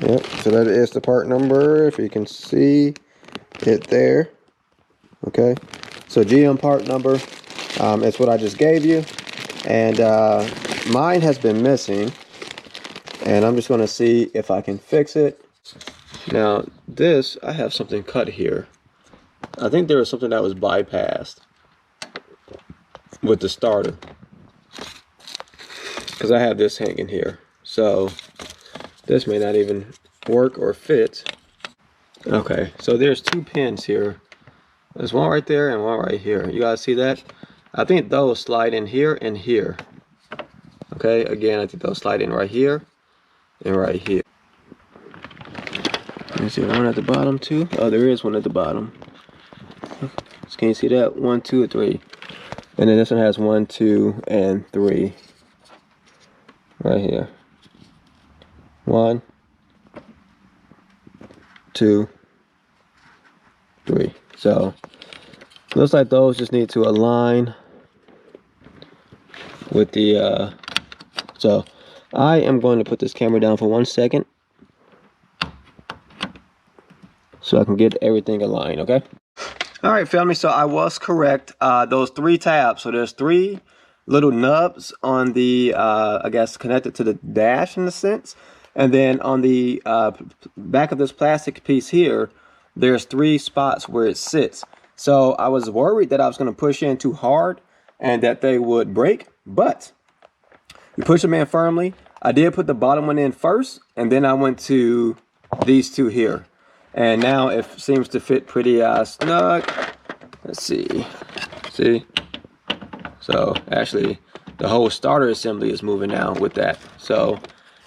Yep, so that is the part number, if you can see it there. Okay, so GM part number, it's what I just gave you. And mine has been missing. And I'm just going to see if I can fix it. Now, this, I have something cut here. I think there was something that was bypassed with the starter, because I have this hanging here. So this may not even work or fit. Okay, so there's two pins here. There's one right there and one right here. You guys see that? I think those slide in here and here. Okay, again, I think they'll slide in right here and right here. Let me see one at the bottom too. Oh, there is one at the bottom. So can you see that? 1, 2, 3. And then this one has 1, 2, and 3. Right here. 1, 2, 3. So looks like those just need to align with the so I am going to put this camera down for 1 second so I can get everything aligned. Okay. All right, family, so I was correct. Those 3 tabs, so there's 3 little nubs on the I guess connected to the dash in a sense, and then on the back of this plastic piece here, there's 3 spots where it sits. So I was worried that I was going to push in too hard and that they would break, but you push them in firmly. I did put the bottom one in first, and then I went to these 2 here, and now it seems to fit pretty snug. Let's see. So actually the whole starter assembly is moving now with that. So,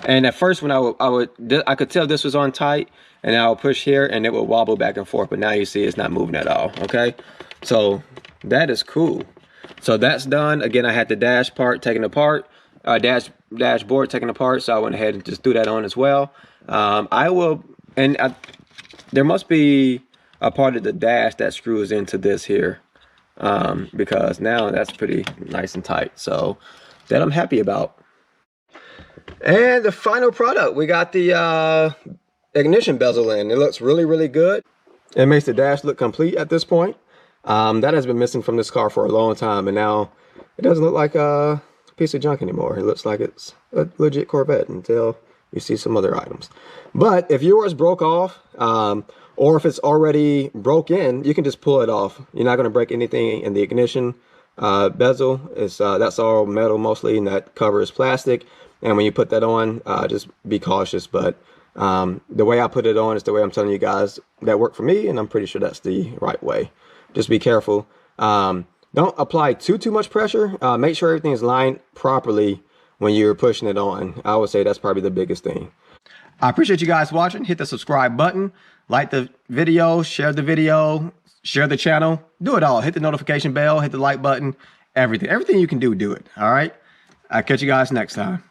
and at first when I could tell this was on tight, and I would push here and it would wobble back and forth, but now you see it's not moving at all. Okay, so that is cool. So that's done. Again, I had the dash part taken apart, dashboard taken apart, so I went ahead and just threw that on as well. There must be a part of the dash that screws into this here, because now that's pretty nice and tight. So that I'm happy about. And the final product, we got the ignition bezel in. It looks really, really good. It makes the dash look complete at this point. That has been missing from this car for a long time, and now it doesn't look like a piece of junk anymore. It looks like it's a legit Corvette until you see some other items. But if yours broke off, or if it's already broke in, you can just pull it off. You're not going to break anything in the ignition bezel. That's all metal mostly, and that cover is plastic. And when you put that on, just be cautious. But the way I put it on is the way I'm telling you guys that worked for me, and I'm pretty sure that's the right way. Just be careful. Don't apply too much pressure. Make sure everything is lined properly when you're pushing it on. I would say that's probably the biggest thing. I appreciate you guys watching. Hit the subscribe button, like the video, share the channel, do it all. Hit the notification bell, hit the like button, everything you can do it. All right. I'll catch you guys next time.